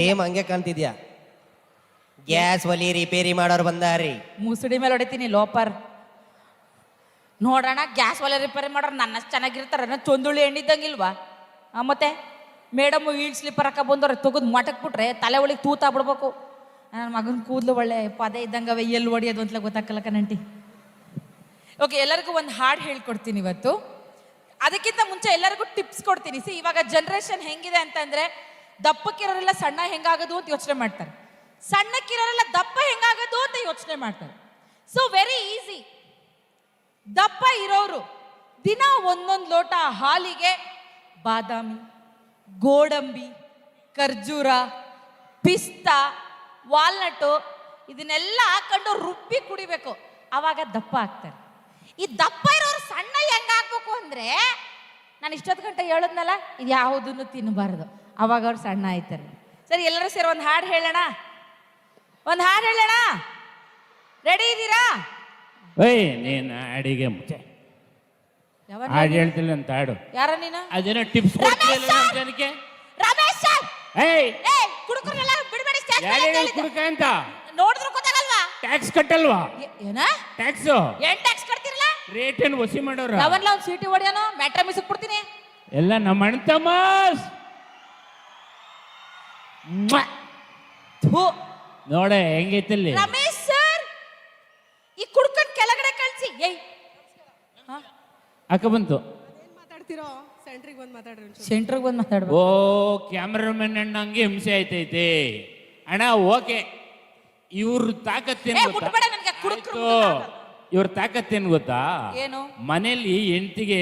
Same ಹಂಗೆ ಕಾಣ್ತಿದ್ಯಾ. Gas ಒಲಿ repair ಮಾಡೋರು ಬಂದಾರಿ. ಮುಸುಡಿ ಮೇಲೆ ಹೊಡಿತೀನಿ ಲೋಪರ್. ನೋಡೋಣ ಗ್ಯಾಸ್ ಒಲೆ ರಿಪೇರಿ ಮಾಡೋರು ನನ್ನಷ್ಟು ಚೆನ್ನಾಗಿರ್ತಾರ, ಚೊಂದುಳಿ ಎಣ್ಣಿದ್ದಂಗಿಲ್ವಾ? ಮತ್ತೆ ಮೇಡಮ್ ಈಳ್ ಸ್ಲಿಪ್ಪರ್ ಹಾಕ ಬಂದವ್ರೆ ತೆಗೆದು ಮಟಕ್ ಬಿಟ್ರೆ ತಲೆ ಒಳಗೆ ತೂತಾ ಬಿಡ್ಬೇಕು. ನನ್ನ ಮಗನ ಕೂದಲು ಒಳ್ಳೆ ಪದೇ ಇದ್ದಂಗವೆ, ಎಲ್ಲಿ ಹೊಡಿಯೋದು ಅಂತಲೇ ಗೊತ್ತಾಗಲ್ಲ ಕಣಂಟಿ. ಓಕೆ, ಎಲ್ಲರಿಗೂ ಒಂದು ಹಾಡು ಹೇಳ್ಕೊಡ್ತೀನಿ ಇವತ್ತು. ಅದಕ್ಕಿಂತ ಮುಂಚೆ ಎಲ್ಲರಿಗೂ ಟಿಪ್ಸ್ ಕೊಡ್ತೀನಿ. ಇವಾಗ ಜನ್ರೇಷನ್ ಹೆಂಗಿದೆ ಅಂತಂದ್ರೆ, ದಪ್ಪಕ್ಕಿರೋರೆಲ್ಲ ಸಣ್ಣ ಹೆಂಗಾಗೋದು ಅಂತ ಯೋಚನೆ ಮಾಡ್ತಾರೆ, ಸಣ್ಣಕ್ಕಿರೋರೆಲ್ಲ ದಪ್ಪ ಹೆಂಗಾಗೋದು ಅಂತ ಯೋಚನೆ ಮಾಡ್ತಾರೆ. So very easy. ದಪ್ಪ ಇರೋರು ದಿನ ಒಂದೊಂದು ಲೋಟ ಹಾಲಿಗೆ ಬಾದಾಮಿ, ಗೋಡಂಬಿ, ಖರ್ಜೂರ, ಪಿಸ್ತಾ, ವಾಲ್ನಟ್ಟು ಇದನ್ನೆಲ್ಲ ಹಾಕೊಂಡು ರುಬ್ಬಿ ಕುಡಿಬೇಕು. ಆವಾಗ ದಪ್ಪ ಆಗ್ತಾರೆ. ಈ ದಪ್ಪ ಇರೋರು ಸಣ್ಣ ಹೆಂಗಾಗ್ಬೇಕು ಅಂದ್ರೆ, ನಾನು ಇಷ್ಟೊತ್ತು ಗಂಟೆ ಹೇಳಿದ್ನಲ್ಲ, ಇದು ಯಾವುದನ್ನು ತಿನ್ನಬಾರ್ದು, ಅವಾಗ ಅವ್ರು ಸಣ್ಣ ಆಯ್ತಾರೆ. ಸರಿ, ಎಲ್ಲರೂ ಸೇರಿ ಒಂದು ಹಾಡು ಹೇಳೋಣ. ಒಂದು ಹಾಡು ಹೇಳೋಣ. ರೆಡಿ ಇದ್ದೀರಾ? ಏಯ್, ನೀನು ಅಡಿಗೆ ಮುಂಚೆ ಹಾಡು ಹೇಳ್ತಿಲ್ಲ ಅಂತ ಹಾಡು. ಯಾರ ನೀನು? ಅದೇನೋ ಟಿಪ್ಸ್ ಕೊಡ್ತಿಲ್ಲ ಜನಕ್ಕೆ. ರಮೇಶ್ ಸರ್, ಏಯ್, ಕುಡುಕರೆಲ್ಲ ಬಿಡಬೇಡಿ ಸ್ಟೇಜ್ ಮೇಲೆ ಯಾರು ಹೇಳಿದ್ದು. ಕುಡುಕ ಅಂತ ನೋಡಿದ್ರು ಗೊತ್ತಾಗಲ್ವಾ? ಟ್ಯಾಕ್ಸ್ ಕಟ್ಟಲ್ವಾ? ಏನ ಟ್ಯಾಕ್ಸ್ ಏನ್ ಟ್ಯಾಕ್ಸ್ ಕಟ್ತಿರಲ್ಲ? ರೇಟ್ ಏನು ವಸಿ ಮಾಡೋರು? ಯಾವನ್ಲ ಒಂದು ಸೀಟಿ ಹೊಡಿಯೋನು, ಮ್ಯಾಟ್ರ ಮಿಸಕ್ ಬಿಡ್ತೀನಿ ಎಲ್ಲ ನಮ್ಮ ಅಣ್ಣ ತಮ್ಮಸ್. ನೋಡ ಹೆಂಗೈತಲ್ಲಿ. ರಮೇಶ್ ಸರ್, ಈ ಕುಡ್ಕನ್ ಕೆಳಗಡೆ ಕಳ್ಸಿ. ಏಯ್, ಅಕ್ಕ ಬಂತು. ಸೆಂಟ್ರಿಗೆ ಬಂದು ಮಾತಾಡ್ಬೇಕು. ಓ, ಕ್ಯಾಮ್ರಾಮನ್ ಅಣ್ಣ ಹಂಗೆ ಹಿಂಸೆ ಆಯ್ತೈತೆ ಅಣ್ಣ. ಓಕೆ, ಇವ್ರ ತಾಕತ್ತೇನು ಗೊತ್ತಾ? ಮುಟ್ಬೇಡ ನನಗೆ, ಕುಡುಕರು ಇವ್ರ ತಾಕತ್ತೇನು ಗೊತ್ತಾ? ಏನು? ಮನೇಲಿ ಹೆಂಡತಿಗೆ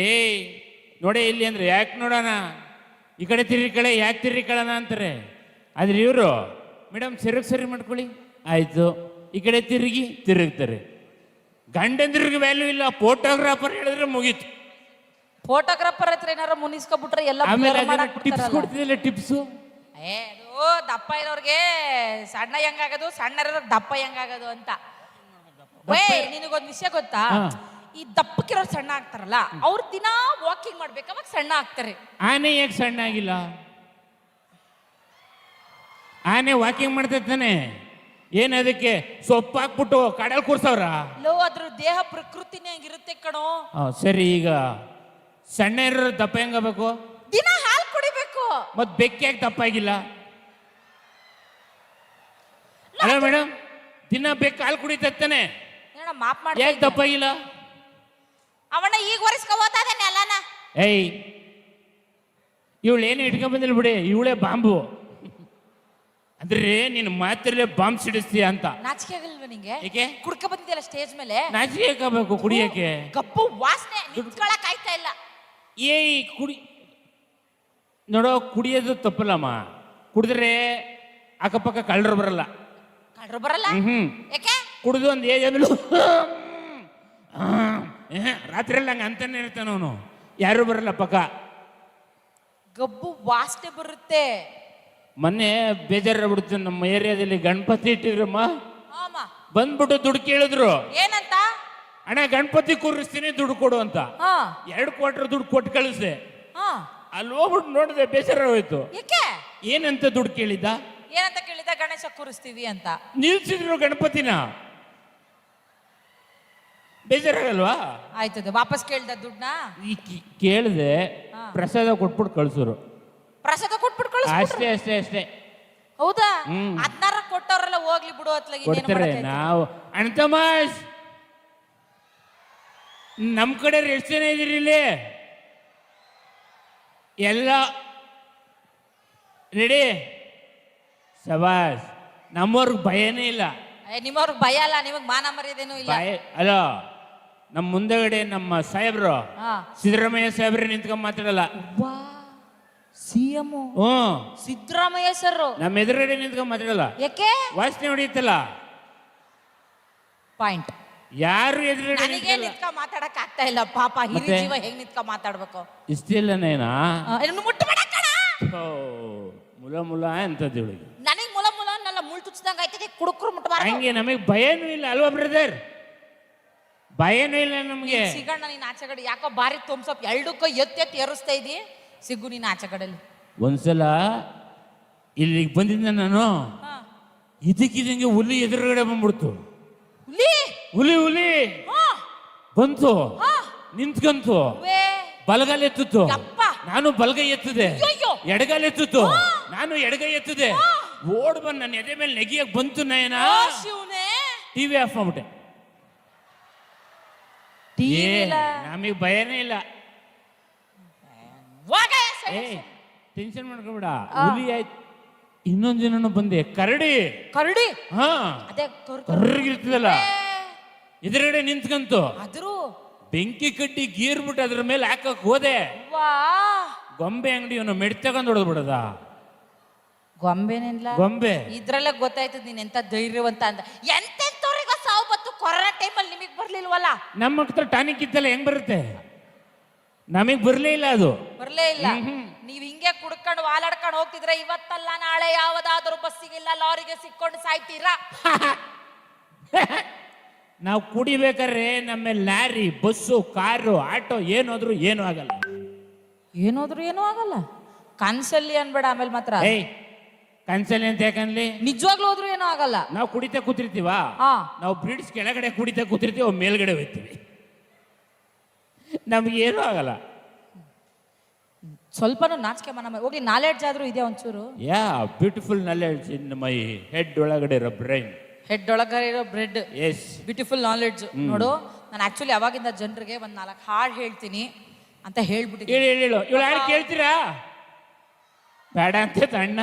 ನೋಡೇ ಇಲ್ಲಿ ಅಂದ್ರೆ ಯಾಕೆ ನೋಡೋಣ, ಈ ಕಡೆ ತಿರ್ಗಿ ಯಾಕೆ ತಿರ್ಗಿಕೊಳ್ಳೋಣ ಅಂತಾರೆ. ಆದ್ರೆ ಇವರು ಮೇಡಮ್ ಸರಿ ಮಾಡ್ಕೊಳ್ಳಿ, ಆಯ್ತು, ಈ ಕಡೆ ತಿರುಗ್ತಾರೆ. ಗಂಡಂದ್ರಿಗೆ ವ್ಯಾಲ್ಯೂ ಇಲ್ಲ, ಫೋಟೋಗ್ರಾಫರ್ ಹೇಳಿದ್ರೆ ಮುಗೀತು. ಫೋಟೋಗ್ರಾಫರ್ ಹತ್ರ ಏನಾರ ಮುನಿಸ್ಕೊಬಿಟ್ರೆ ಎಲ್ಲ ಆಮೇಲೆ ಟಿಪ್ಸ್ ಕೊಡ್ತಿದ್ದಿಲ್ಲ. ಟಿಪ್ಸು ಅದು ದಪ್ಪ ಇರೋರ್ಗೆ ಸಣ್ಣ ಹೆಂಗಾಗೋದು, ಸಣ್ಣ ಇರೋರ್ಗೆ ದಪ್ಪ ಹೆಂಗಾಗೋದು ಅಂತ. ನಿನಗೊಂದು ವಿಷಯ ಗೊತ್ತಾ? ಈ ದಪ್ಪಕ್ಕಿರೋರು ಸಣ್ಣ ಆಗ್ತಾರಲ್ಲ, ಅವ್ರು ದಿನಾ ವಾಕಿಂಗ್ ಮಾಡ್ಬೇಕು, ಅವಾಗ ಸಣ್ಣ ಆಗ್ತಾರೆ. ಆನೆ ಯಾಕೆ ಸಣ್ಣ ಆಗಿಲ್ಲ? ಆನೆ ವಾಕಿಂಗ್ ಮಾಡ್ತಾನೆ, ಏನ್ ಅದಕ್ಕೆ ಸೊಪ್ಪು ಹಾಕ್ಬಿಟ್ಟು ಕಡಲ್ ಕೂರ್ಸವ್ರ? ಅದ್ರ ದೇಹ ಪ್ರಕೃತಿನೇ ಹಂಗಿರುತ್ತೆ ಕಣೋ. ಸರಿ, ಈಗ ಸಣ್ಣ ಇರೋರು ದಪ್ಪ ಹೆಂಗಬೇಕು? ದಿನ ಹಾಲು ಕುಡಿಬೇಕು. ಮತ್ ಬೆಕ್ಕಿ ಯಾಕೆ ದಪ್ಪ ಆಗಿಲ್ಲ? ಅಲ್ಲ ಮೇಡಮ್, ದಿನ ಬೆಕ್ಕ ಹಾಲು ಕುಡಿತಾನೆ, ಮಾಪ್ ಮಾಡಿ ಯಾಕೆ ದಪ್ಪ ಆಗಿಲ್ಲ? ಅವನ ಈಗ ಒರೆಸ್ಕೋತಾನೆ ಅಲ್ಲನ. ಏಯ್, ಇವಳು ಏನು ಇಟ್ಕೊಂಡ್ ಬಂದಿಲ್ಲ ಬಿಡಿ, ಇವಳೇ ಬಾಂಬು. ಅಂದ್ರೆ ನೀನು ಮಾತ್ರಲ್ಲೇ ಬಾಂಬ್ ಸಿಡಿಸ್ತೀಯ ಅಂತ. ನಾಚಿಕೆ ಆಗಲ್ವ ನಿಂಗೆ? ಏಕೆ? ಕುಡ್ಕ ಬಂದಿದ್ಯಲ್ಲ ಸ್ಟೇಜ್ ಮೇಲೆ, ನಾಚಿಕೆ ಹಾಕಬೇಕು ಕುಡಿಯಕ್ಕೆ. ಕಪ್ಪು ವಾಸನೆ ನಿಂತ್ಕೊಳಕ್ ಆಯ್ತಾ ಇಲ್ಲ. ಏಯ್, ನೋಡೋ, ಕುಡಿಯೋದು ತಪ್ಪಲ್ಲಮ್ಮ. ಕುಡಿದ್ರೆ ಅಕ್ಕಪಕ್ಕ ಕಳ್ಳರು ಬರಲ್ಲ. ಕಳ್ರು ಬರಲ್ಲ? ಯಾಕೆ? ಕುಡಿದು ಒಂದು ಏಜ್ ಆದ್ಮೇಲೆ ರಾತ್ರಿ ಎಲ್ಲ ಹಂಗ ಅಂತಾನೆ ಇರ್ತಾನ ಅವನು, ಯಾರು ಬರಲ್ಲ ಪಕ್ಕ. ಗಬ್ಬು ವಾಸನೆ ಬರುತ್ತೆ. ಮೊನ್ನೆ ಬೇಜಾರ ಬಿಡುತ್ತೆ, ನಮ್ಮ ಏರಿಯಾದಲ್ಲಿ ಗಣಪತಿ ಇಟ್ಟಿದ್ರಮ್ಮ, ಬಂದ್ಬಿಟ್ಟು ದುಡ್ಡು ಕೇಳಿದ್ರು. ಏನಂತ? ಅಣ್ಣ ಗಣಪತಿ ಕೂರಿಸ್ತೀನಿ, ದುಡ್ಡು ಕೊಡು ಅಂತ. 2 ಕ್ವಾರ್ಟರ್ ದುಡ್ಡು ಕೊಟ್ಟು ಕಳಿಸ್ದೆ. ಅಲ್ಲಿ ಹೋಗ್ಬಿಟ್ಟು ನೋಡಿದೆ, ಬೇಜಾರ ಹೋಯ್ತು. ಯಾಕೆ? ಏನಂತ ದುಡ್ಡು ಕೇಳಿದ್ದ? ಏನಂತ ಕೇಳಿದ? ಗಣೇಶ ಕೂರಿಸ್ತೀವಿ ಅಂತ. ನಿಲ್ಸಿದ್ರು ಗಣಪತಿನ. ಬೇಜಾರಾಗಲ್ವಾ? ಆಯ್ತದೆ, ವಾಪಸ್ ಕೇಳ್ದ ದುಡ್ಡನ್ನ? ಕೇಳಿದೆ, ಪ್ರಸಾದ ಕೊಟ್ಬಿಟ್ಟು ಕಳ್ಸೋರು. ಪ್ರಸಾದ ಕೊಟ್ಬಿಟ್ಟು ಕಳ್ಸ? ಅಷ್ಟೇ. ಹೌದಾ? 16 ಕೊಟ್ಟವ್ರೆಲ್ಲ ಹೋಗ್ಲಿ ಬಿಡು ಅತ್ಲಾಗಿ ಕೊಡ್ತಾರೆ. ನಾವು ಅಣ್ತಮಾಶ್, ನಮ್ ಕಡೆ ಎಷ್ಟು ಜನ ಇದೀರಿ ಇಲ್ಲಿ? ಎಲ್ಲ ರೆಡಿ? ಸಬಾಸ್. ನಮ್ಮವ್ರಿಗೆ ಭಯನೇ ಇಲ್ಲ. ನಿಮ್ಮವ್ರಿಗೆ ಭಯ ಅಲ್ಲ, ನಿಮಗ್ ಮಾನ ಮರ್ಯಾದೇನೂ ಇಲ್ಲ. ಅಲ್ಲ, ನಮ್ಮ ಮುಂದಗಡೆ ನಮ್ಮ ಸಾಹೇಬ್ರು, ಸಿದ್ದರಾಮಯ್ಯ ಸಾಹೇಬ್ರೆ ನಿಂತ್ಕೊಂಡ್ ಮಾತಾಡಲ್ಲ. ಸಿಎಂ ಸಿದ್ದರಾಮಯ್ಯ ಸರ್ ನಮ್ಮ ಎದುರುಗಡೆ ನಿಂತ್ಕೊಂಡ್ ಮಾತಾಡಲ್ಲ. ಯಾಕೆ? ವಾಸನೆ ಹೊಡಿಯುತ್ತಲ್ಲ. ಪಾಯಿಂಟ್. ಯಾರು ಎದುರುಗಡೆ ನಿಂತ್ಕ ಮಾತಾಡಕ್ ಆಗ್ತಾ ಇಲ್ಲ ಪಾಪ. ಹಿರಿ ಜೀವ ಹೆಂಗ್ ನಿಂತ್ಕ ಮಾತಾಡ್ಬೇಕು? ಇಷ್ಟಿಲ್ಲನೇನಾ? ಮುಟ್ಟಬೇಡ ಕಣ. ಮುಲ ಅಂತದ್ದು ಇವಳಿಗೆ. ನನಗ್ ಮುಲ ಅನ್ನಲ್ಲ, ಮುಳ್ ತುಚ್ಚಿದಂಗ ಆಯ್ತದೆ. ಕುಡುಕ್ರು ಮುಟ್ಟಬಾರ. ಹಂಗೆ ನಮಗೆ ಭಯನೂ ಇಲ್ಲ ಅಲ್ವಾ ಬ್ರದರ್? ಭಯನೂ ಇಲ್ಲ ನಮ್ಗೆ. ಸಿಗಣ್ಣ ನೀನ್ ಆಚೆಗಡೆ ಯಾಕೋ ಬಾರಿ ತೊಂಸಪ್ ಎರಡಕ್ಕೂ ಎತ್ತಿ ಏರಿಸ್ತಾ ಇದೀ. ಸಿಗು ನೀನ್ ಆಚೆಗಡೆಲಿ. ಒಂದ್ಸಲ ಇಲ್ಲಿಗೆ ಬಂದಿದ್ದ ನಾನು ಹಾ. ಇದಕ್ಕಿದಂಗೆ ಹುಲಿ ಎದುರುಗಡೆ ಬಂದ್ಬಿಡ್ತು. ಹುಲಿ ಹುಲಿ ಹುಲಿ ಹಾ. ಬಂತು, ಹಾ. ನಿಂತ್ಕಂತು, ವೇ. ಬಲಗಾಲ ಎತ್ತಿತ್ತು, ಯಪ್ಪ. ನಾನು ಬಲಗೈ ಎತ್ತದೆ, ಅಯ್ಯೋ. ಎಡಗಾಲ ಎತ್ತಿತ್ತು, ನಾನು ಎಡಗೈ ಎತ್ತದೆ, ಓಡ್ ಬಂದು ನನ್ನ ಎದೆ ಮೇಲೆ ನೆಗಿಯಕ್ ಬಂತು. ನಯನ ಓ ಶಿವನೇ, ಟಿವಿ ಆಫ್ ಮಾಡ್ಬಿಟ್ಟೆ. ನಮಗೆ ಭಯನೇ ಇಲ್ಲ. ಏ ಟೆನ್ಷನ್ ಮಾಡ್ಕೊಬೇಡ, ಹುಲಿ ಆಯ್ತು. ಇನ್ನೊಂದ್ ದಿನ ಬಂದೆ, ಕರಡಿ. ಕರಡಿ ಹಾ ಅದೇ ಕರ್ರಗಿರ್ತದಲ್ಲ, ಎದುರುಗಡೆ ನಿಂತ್ಕಂತು, ಆದ್ರೂ ಬೆಂಕಿ ಕಡ್ಡಿ ಗೀರ್ಬಿಟ್ಟು ಅದ್ರ ಮೇಲೆ ಹಾಕಕ್ ಹೋದೆ. ವಾ, ಗೊಂಬೆ ಅಂಗಡಿ ಇವನು ಮೆಡ್ ತಗೊಂಡ್ ಹೊಡೆದ್ಬಿಡದ. ಗೊಂಬೆನಿಲ್ಲ, ಗೊಂಬೆ. ಇದ್ರಲ್ಲೇ ಗೊತ್ತಾಯ್ತದ ನೀನ್ ಎಂತ ಧೈರ್ಯವಂತ ಅಂತ. ಎಂತೆಂತವ್ರಿಗ ಸಾವು ಬತ್ತು, ಕೊರೋನಾ ಟೈಮಲ್ಲಿ ನಿಮಗ್ ಬರ್ಲಿಲ್ವಲ್ಲ? ನಮ್ಮ ಹತ್ರ ಟಾನಿಕ್ ಇತ್ತಲ್ಲ, ಹೆಂಗ್ ಬರುತ್ತೆ? ನಮಗ್ ಬರ್ಲೇ ಇಲ್ಲ ಅದು. ಬರ್ಲೇ ಇಲ್ಲ. ನೀವ್ ಹಿಂಗೆ ಕುಡ್ಕೊಂಡು ವಾಲಾಡ್ಕೊಂಡು ಹೋಗ್ತಿದ್ರೆ ಇವತ್ತಲ್ಲ ನಾಳೆ ಯಾವ್ದಾದ್ರು ಬಸ್ಸಿಗಿಲ್ಲ ಲಾರಿಗೆ ಸಿಕ್ಕೊಂಡು ಸಾಯ್ತೀರಾ. ನಾವು ಕುಡಿಬೇಕಾದ್ರೆ ನಮ್ಮ ಲಾರಿ, ಬಸ್ಸು, ಕಾರು, ಆಟೋ ಏನಾದ್ರು ಏನೂ ಆಗಲ್ಲ. ಏನಾದ್ರು ಏನೂ ಆಗಲ್ಲ. ಕನ್ಸಲ್ಲಿ ಅನ್ಬೇಡ ಆಮೇಲೆ ಮಾತ್ರ. ಏಯ್ ಕನ್ಸಲ್ಲಿ ಅಂತ ಯಾಕನ್ಲಿ, ನಿಜವಾಗ್ಲೂ ಹೋದ್ರು ಏನೂ ಆಗಲ್ಲ. ನಾವು ಕುಡಿತಾ ಕೂತಿರ್ತೀವ, ಹಾ. ನಾವು ಬ್ರಿಡ್ಜ್ ಕೆಳಗಡೆ ಕುಡಿತಾ ಕೂತಿರ್ತೀವಿ, ಅವ್ ಮೇಲ್ಗಡೆ ಹೋಗ್ತೀವಿ, ನಮ್ಗೆ ಏನೂ ಆಗಲ್ಲ. ಸ್ವಲ್ಪನೂ ನಾಚಿಕೆ ಮನ ಹೋಗಿ ನಾಲೆಡ್ಜ್ ಆದ್ರೂ ಇದೆ ಒಂಚೂರು. Yeah beautiful knowledge in my head ಒಳಗಡೆ ಇರೋ ಬ್ರೈನ್. ಹೆಡ್ ಒಳಗಡೆ ಇರೋ ಬ್ರೆಡ್. S, beautiful knowledge. ನೋಡು, ನಾನು ಆಕ್ಚುಲಿ ಅವಾಗಿಂದ ಜನರಿಗೆ ಒಂದ್ 4 ಹಾಡು ಹೇಳ್ತೀನಿ ಅಂತ ಹೇಳ್ಬಿಟ್ಟಿದ್ದೀನಿ. ಹೇಳು ಇವಳು ಯಾರು ಕೇಳ್ತೀರಾ? ಬೇಡ ಅಂತ ಅಣ್ಣ.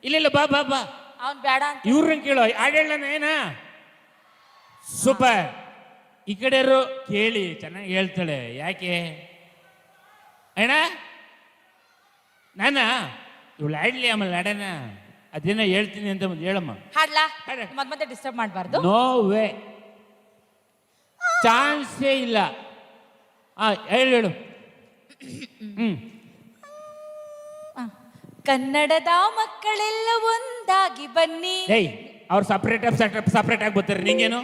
ಇಲ್ಲ ಬಾ ಬಾ ಬಾ, ಅವ್ನ್ ಬೇಡ ಅಂತ. ಇವ್ರನ್ನ ಕೇಳೋ, ಹಾಡು ಹೇಳೋಣ ಏನ? ಸೂಪರ್. ಈ ಕಡೆಯವರು ಕೇಳಿ, ಚೆನ್ನಾಗಿ ಹೇಳ್ತಾಳೆ. ಯಾಕೆ ಅಣ್ಣ? ನಾನ ಇವಳು ಆಡ್ಲಿ, ಆಮೇಲೆ ಆಡೋಣ. ಅದೇನೋ ಹೇಳ್ತೀನಿ ಅಂತ ಹೇಳಮ್ಮ. ಹಾಡ್ಲಾ? ಹಾಡು. ಮತ್ತೆ ಡಿಸ್ಟರ್ಬ್ ಮಾಡಬಾರ್ದು. ನೋ ವೇ, ಚಾನ್ಸೇ ಇಲ್ಲ. ಹೇಳು. ಕನ್ನಡದ ಮಕ್ಕಳೆಲ್ಲ ಒಂದಾಗಿ ಬನ್ನಿ. ಏಯ್, ಅವ್ರು ಸಪ್ರೇಟ್ ಆಗಿ ಬರ್ತಾರೆ, ನಿಂಗೇನು?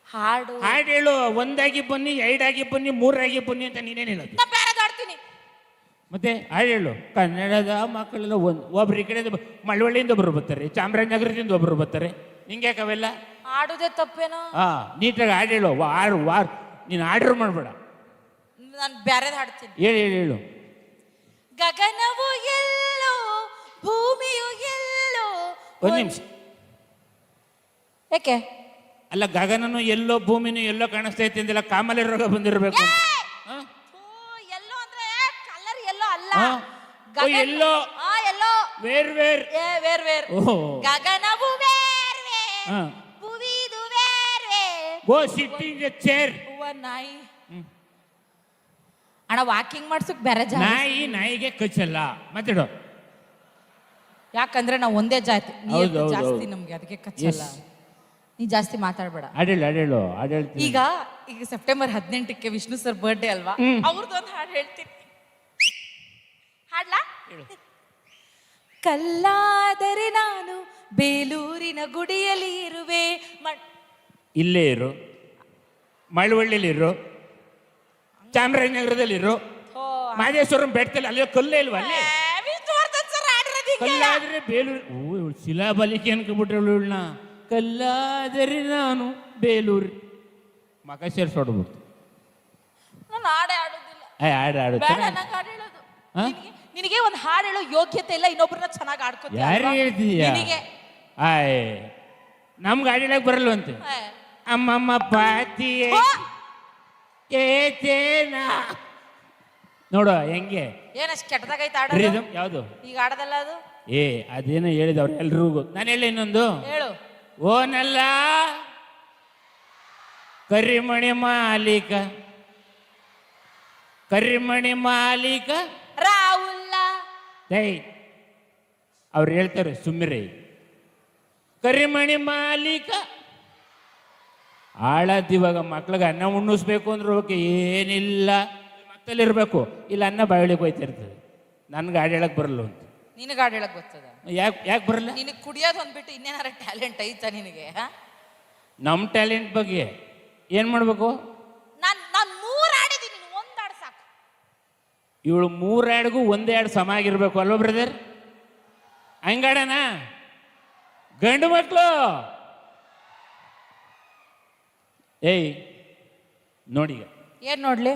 ಹಾಡು ಹಾಡು ಹೇಳು. ಒಂದಾಗಿ ಬನ್ನಿ, ಎರಡಾಗಿ ಬನ್ನಿ, ಮೂರಾಗಿ ಬನ್ನಿ ಅಂತ ನೀನೇನು ಹೇಳೋದು? ನಾ ಬೇರೆ ಹಾಡ್ತೀನಿ. ಮತ್ತೆ ಹಾಡು ಹೇಳು. ಕನ್ನಡದ ಮಕ್ಕಳೆಲ್ಲ ಒಬ್ರು ಈ ಕಡೆ ಮಳವಳ್ಳಿಯಿಂದ ಒಬ್ರು ಬರ್ತಾರೆ, ಚಾಮರಾಜನಗರದಿಂದ ಒಬ್ರು ಬರ್ತಾರೆ. ನಿಂಗೆ ಯಾಕೆ ಅವೆಲ್ಲ? ಹಾಡುದೇ ತಪ್ಪೇನೋ? ನೀಟಾಗಿ ಹಾಡು ಹೇಳು. ವಾರ್ ನೀನು ಆರ್ಡರ್ ಮಾಡಬೇಡ. ನಾನು ಬೇರೆದ್ ಹಾಡ್ತೀನಿ. ಹೇಳು. ಗಗನವು ಎಲ್ಲೋ, ಭೂಮಿಯು ಎಲ್ಲೋ. ಒಂದು ನಿಮಿಷ. ಯಾಕೆ? ಅಲ್ಲ, ಗಗನನು ಎಲ್ಲೋ ಭೂಮಿನೂ ಎಲ್ಲೋ ಕಾಣಿಸ್ತೈತೆ ಅಂದಿಲ್ಲ, ಕಾಮಲೆ ರೋಗ ಬಂದಿರಬೇಕು. ಎಲ್ಲೋ ಅಂದ್ರೆ ಕಲರ್ ಎಲ್ಲೋ ಅಲ್ಲ. ಎಲ್ಲೋ ಎಲ್ಲೋ ವೇರ್ ವೇರ್. ಗಗನವು ವೇರ್ ವೇರ್, ಭೂಮಿದು where where. Go sit in the chair. ನಾಯಿ ಅಣ್ಣ, ವಾಕಿಂಗ್ ಮಾಡ್ಸಕ್ ಬೇರೆ ನಾಯಿಗೆ ಕಚ್ಚಲ್ಲ. ಮಾತಾಡು. ಯಾಕಂದ್ರೆ ನಾವು ಒಂದೇ ಜಾತಿ, ಹೌದು. ಜಾಸ್ತಿ ನಮ್ಗೆ, ಅದಕ್ಕೆ ಕಚ್ಚಲ್ಲ. ನೀ ಜಾಸ್ತಿ ಮಾತಾಡ್ಬೇಡ. ಹಾಡೇಳು. ಈಗ ಸೆಪ್ಟೆಂಬರ್ 18ಕ್ಕೆ ವಿಷ್ಣು ಸರ್ ಬರ್ಡೇ ಅಲ್ವಾ? ಅವ್ರದ್ದೊಂದು ಹಾಡು ಹೇಳ್ತೀನಿ. ಹಾಡ್ಲಾ? ಕಲ್ಲಾದರೆ ನಾನು ಬೇಲೂರಿನ ಗುಡಿಯಲ್ಲಿ ಇರುವೆ. ಇಲ್ಲೇ ಇರು, ಮಳವಳ್ಳಿಲಿರು, ಚಾಮರಾಜನಗರದಲ್ಲಿರು, ಮಾದೇಶ್ವರಂ ಬೆಟ್ಟದಲ್ಲಿ ಅಲ್ಲೇ ಕಲ್ಲೇ ಇಲ್ವಾ? ಅಲ್ಲಿ ಕಲ್ಲಾದ್ರೆ ಬೇಲೂರು. ಶಿಲಾಬಲಿಕೆ ಅನ್ಕೊಂಡ್ಬಿಟ್ರೆ ಇವಳನ್ನ. ಕಲ್ಲಾದರೆ ನಾನು ಬೇಲೂರು ಮಕ ಸೇರ್ಸೋಡ್ಬಿಡ್ತು. ನಾನು ಹಾಡೇ ಆಡೋದಿಲ್ಲ. ಹಾಡು ಬೇಡ, ನಂಗೆ ಹಾಡು ಹೇಳೋದು. ನಿನಗೆ ಒಂದು ಹಾಡು ಹೇಳೋ ಯೋಗ್ಯತೆ ಇಲ್ಲ, ಇನ್ನೊಬ್ರನ್ನ ಚೆನ್ನಾಗಿ ಆಡ್ಕೋತೀಯ. ಯಾರು ಹೇಳ್ತೀಯ? ನಮ್ಗೆ ಹಾಡು ಹೇಳಕ್ ಬರಲ್ವಂತೆ. ಅಮ್ಮಮ್ಮ ಪಾತಿಯೇ ನೋಡು ಹೆಂಗೆ. ಏನಷ್ಟು ಕೆಟ್ಟದಾಗೈತೆ ಆಡೋದು. ಯಾವುದು ಈಗ ಆಡೋದಲ್ಲ ಅದು. ಅದೇನೋ ಹೇಳಿದವ್ರು ಎಲ್ರಿಗೂ. ನಾನು ಹೇಳಿ ಇನ್ನೊಂದು. ಹೇಳು. ಓನಲ್ಲ ಕರಿಮಣಿ ಮಾಲೀಕ ರಾಹುಲ್ಲ. ಅವ್ರು ಹೇಳ್ತಾರೆ ಸುಮ್ಮಿರಿ. ಕರಿಮಣಿ ಮಾಲೀಕ ಆಳದಿವಾಗ ಮಕ್ಳಿಗೆ ಅನ್ನ ಉಣ್ಣಿಸ್ಬೇಕು ಅಂದ್ರೆ ಓಕೆ, ಏನಿಲ್ಲ ಮತ್ತಲ್ಲಿರ್ಬೇಕು, ಇಲ್ಲ ಅನ್ನ ಬಾಯಿಗೆ ಹೋಯ್ತಿರ್ತದೆ. ನನ್ಗೆ ಹಾಡು ಹೇಳಕ್ ಬರಲ್ಲ ಅಂತ. ನಿನಗೆ ಹಾಡು ಹೇಳಕ್ ಬರ್ತದ? ಯಾಕೆ ಬರಲ್ಲ? ನಿನಗೆ ಕುಡಿಯೋದು ಅಂದ್ಬಿಟ್ಟು ಇನ್ನೇನಾರ ಟ್ಯಾಲೆಂಟ್ ಐತಾ ನಿನಗೆ? ನಮ್ಮ ಟ್ಯಾಲೆಂಟ್ ಬಗ್ಗೆ ಏನ್ ಮಾಡ್ಬೇಕು? ನಾನು 3 ಹಾಡಿದ್ದೀನಿ, 1 ಹಾಡು ಸಾಕು. ಇವಳು 3 ಹಾಡಿಗೂ 1 ಹಾಡು ಸಮ ಆಗಿರ್ಬೇಕು ಅಲ್ವಾ ಬ್ರದರ್? ಹಂಗಾಡಣ ಗಂಡು ಮಕ್ಕಳು ಏಯ್ ನೋಡಿ ಈಗ ಏನ್ ನೋಡ್ಲಿ?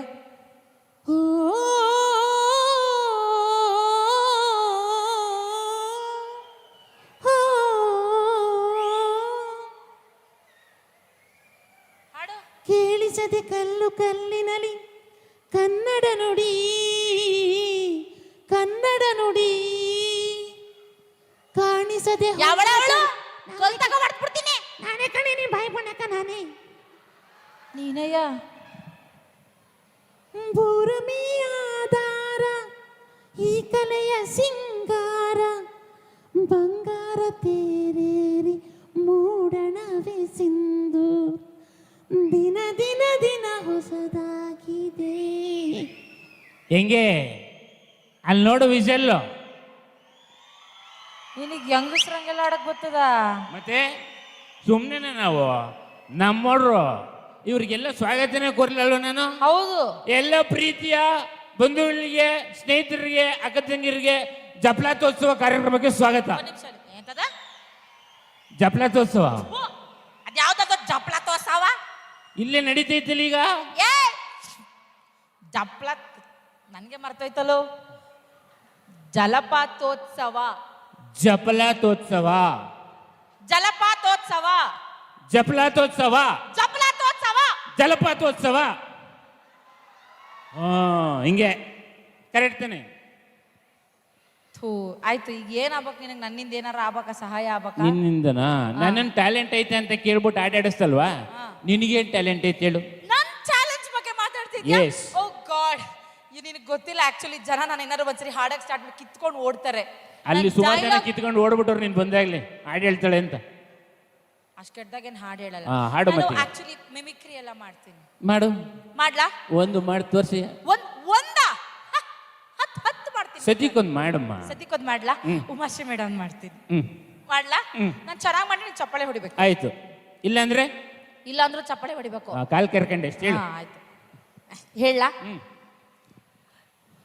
ಕೇಳಿಸದೆ ಕಲ್ಲು ಕಲ್ಲಿನಲಿ ಕನ್ನಡ ನುಡಿ ಕನ್ನಡ ನುಡಿ ಕಾಣಿಸದೆ ಯಾವಳವಳು ಕಲ್ತಾಗ ಮಾಡ್ಬಿಡ್ತೀನಿ. ನಾನೇ ಕಣೆ ನೀ ಬಾಯಿ ಬಣ್ಣಕ ನಾನೇ ನೀನಯ್ಯ ಭೂರಮಿಯ ಆಧಾರ ಈ ಕಲೆಯ ಸಿಂಗಾರ ಬಂಗಾರ ತೇರೇರಿ ಮೂಡಣವೇ ಸಿಂಧು ದಿನ ದಿನ ದಿನ ಹೊಸದಾಗಿದೆ. ಹೆಂಗೆ ಅಲ್ಲಿ ನೋಡು ವಿಜಲ್ಲು ನಿನಗೆ ಹೆಂಗಸ್ರಂಗೆಲ್ಲ ಆಡಕ್ ಬರ್ತದ? ಮತ್ತೆ ಸುಮ್ಮನೆ ನಾವು ನಮ್ಮೋಡ್ರು ಇವ್ರಿಗೆಲ್ಲ ಸ್ವಾಗತನೇ ಕೊರ್ಲಲ್ವ ನಾನು. ಹೌದು. ಎಲ್ಲ ಪ್ರೀತಿಯ ಬಂಧುಗಳಿಗೆ ಸ್ನೇಹಿತರಿಗೆ ಅಕ್ಕ ತಂಗಿರಿಗೆ ಜಪ್ಲಾತೋತ್ಸವ ಕಾರ್ಯಕ್ರಮಕ್ಕೆ ಸ್ವಾಗತ. ಎಂತದ ಜಪ್ಲಾತೋತ್ಸವ ಅದ್ಯಾವ್ದದ ಜಪ್ಲತೋತ್ಸವ? ಇಲ್ಲೇ ನಡೀತೈತಿಲ್ಲ ಈಗ. ಏ ಜಪ್ಲ ನನಗೆ ಮರ್ತೋಯ್ತಲ್ಲೋ. ಜಲಪಾತೋತ್ಸವ. ಜಪ್ಲಾತೋತ್ಸವ ಜಲಪಾತೋತ್ಸವ ಜಪ್ಲಾತೋತ್ಸವ ಜಪ್ಲತೋತ್ಸವ ಜಲಪಾತೋತ್ಸವ. ಹಿಂಗೆ ಕರೆಕ್ಟ್ ತಾನೆ? ಥೂ ಆಯ್ತು. ಈಗ ಏನಾಗ್ಬೇಕು ನಿನಗೆ? ನನ್ನಿಂದ ಏನಾರ ಆಗ್ಬೇಕಾ? ಸಹಾಯ ಆಗ್ಬೇಕಾ? ನಿನ್ನಿಂದನಾ? ನನ್ನನ್ನು ಟ್ಯಾಲೆಂಟ್ ಐತೆ ಅಂತ ಕೇಳ್ಬಿಟ್ಟು ಆಟಾಡಿಸ್ತಲ್ವಾ? ನಿನಗೇನು ಟ್ಯಾಲೆಂಟ್ ಐತೆ ಹೇಳು? ನನ್ ಚಾಲೆಂಜ್ ಬಗ್ಗೆ ಮಾತಾಡ್ತಿದ್ಯಾ? Yes. ಓ ಗಾಡ್, ಇದು ನಿನಗೆ ಗೊತ್ತಿಲ್ಲ. ಆಕ್ಚುಲಿ ಜನ ನಾನು ಏನಾರು ಒಂದ್ಸರಿ ಹಾಡಕ್ ಸ್ಟಾರ್ಟ್ ಮಾಡಿ ಕಿತ್ಕೊಂಡು ಓಡ್ತಾರೆ. ಅಲ್ಲಿ ಸುಮಾರು ಜನ ಕಿತ್ಕೊಂಡು ಓಡ್ಬಿಟ್ಟವ್ರು ನೀನು ಬಂದಾಗ್ಲಿ ಹಾಡು ಹೇಳ್ತಾಳೆ ಅಂತ. ಅಷ್ಟು ಕೆಟ್ಟದಾಗೇನು ಹಾಡು ಹೇಳಲ್ಲ. ಹಾಡು ಮತ್ತೆ ಆಕ್ಚುಲಿ ಮಿಮಿಕ್ರಿ ಎಲ್ಲ ಮಾಡ್ತೀನಿ. ಮಾಡು. ಮಾಡ್ಲಾ? ಒಂದು ಮಾಡಿ ತೋರಿಸಿ. ಒಂದ ಹತ್ತು ಮಾಡ್ತೀನಿ. ಸತಿಕೊಂದು ಮಾಡಮ್ಮ. ಸತಿಕೊಂದ್ ಮಾಡ್ಲಾ? ಉಮಾಶ್ರೀ ಮೇಡಮ್ ಮಾಡ್ತೀನಿ. ಮಾಡ್ಲಾ? ನಾನು ಚೆನ್ನಾಗಿ ಮಾಡಿ ನೀನು ಚಪ್ಪಾಳೆ ಹೊಡಿಬೇಕು. ಆಯ್ತು. ಇಲ್ಲಾಂದ್ರೆ ಇಲ್ಲ ಅಂದ್ರೂ ಚಪ್ಪಾಳೆ ಹೊಡಿಬೇಕು. ಕಾಲ್ ಕೆರ್ಕಂಡೆ ಎಷ್ಟು ಹೇಳು. ಆಯ್ತು ಹೇಳ.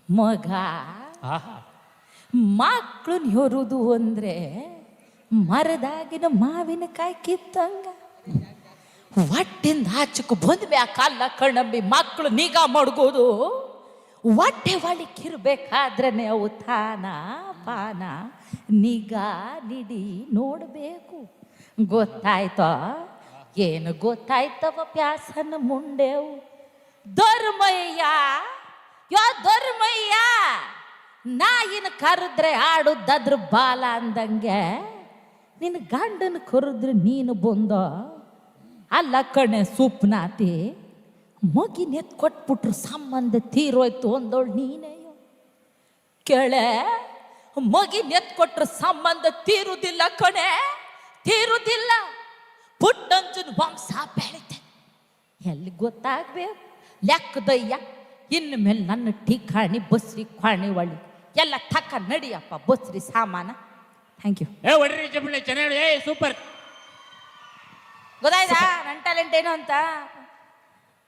ಮಗ ಮಕ್ಕಳನ್ನ ಹೊರುದು ಅಂದ್ರೆ ಮರದಾಗಿನ ಮಾವಿನಕಾಯಿ ಕಿತ್ತಂಗ ಹೊಟ್ಟೆಂದ ಆಚಕು ಬಂದ್ ಮ್ಯಾಕಲ್ಲ ಕಣ್ಣಂಬಿ ಮಕ್ಕಳು ನಿಗಾ ಮಡ್ಗೋದು. ಹೊಟ್ಟೆ ಒಳಕ್ಕಿರ್ಬೇಕಾದ್ರೆ ಅವು ತಾನ ಪಾನ ನಿಗಾ ನಿಡಿ ನೋಡ್ಬೇಕು. ಗೊತ್ತಾಯ್ತೋ? ಏನು ಗೊತ್ತಾಯ್ತವ ಪ್ಯಾಸನ ಮುಂಡೆವು. ಧರ್ಮಯ್ಯ ಯೋ ಧರ್ಮಯ್ಯ, ನಾಯಿನ ಕರೆದ್ರೆ ಆಡುದ್ದಾದ್ರ ಬಾಲ ಅಂದಂಗೆ ನಿನ್ನ ಗಂಡನ ಕರೆದ್ರೆ ನೀನು ಬಂದೋ. ಅಲ್ಲ ಕಣೆ ಸುಪ್ನಾತಿ, ಮಗಿನ ಎತ್ ಕೊಟ್ಬಿಟ್ರು ಸಂಬಂಧ ತೀರೋಯ್ತು ಅಂದೋಳು ನೀನೆಯೋ. ಕೆಳೆ ಮಗಿನ ಎತ್ ಕೊಟ್ರು ಸಂಬಂಧ ತೀರುದಿಲ್ಲ ಕಣೆ, ತೀರುದಿಲ್ಲ. ಪುಟ್ಟಂಜನ ವಂಶ ಬೆಳಿತೆ. ಎಲ್ಲಿ ಗೊತ್ತಾಗ್ಬೇಕು ಲೆಕ್ಕದಯ್ಯ. ಇನ್ನು ಮೇಲೆ ನನ್ನ ಠಿಕಾಣಿ ಬಸ್ರಿ ಖಾಣಿ ಒಳ್ಳಿ ಎಲ್ಲ ಟಕ್ಕ ನಡಿಯಪ್ಪ ಬಸ್ರಿ ಸಾಮಾನ. Thank you. ಒಡ್ರಿ ಚಪ್ಪಲಿ ಚೆನ್ನಾಗಿ. ಸೂಪರ್. ಗೊತ್ತಾಯ್ತಾ ನನ್ನ ಟ್ಯಾಲೆಂಟ್ ಏನು ಅಂತ?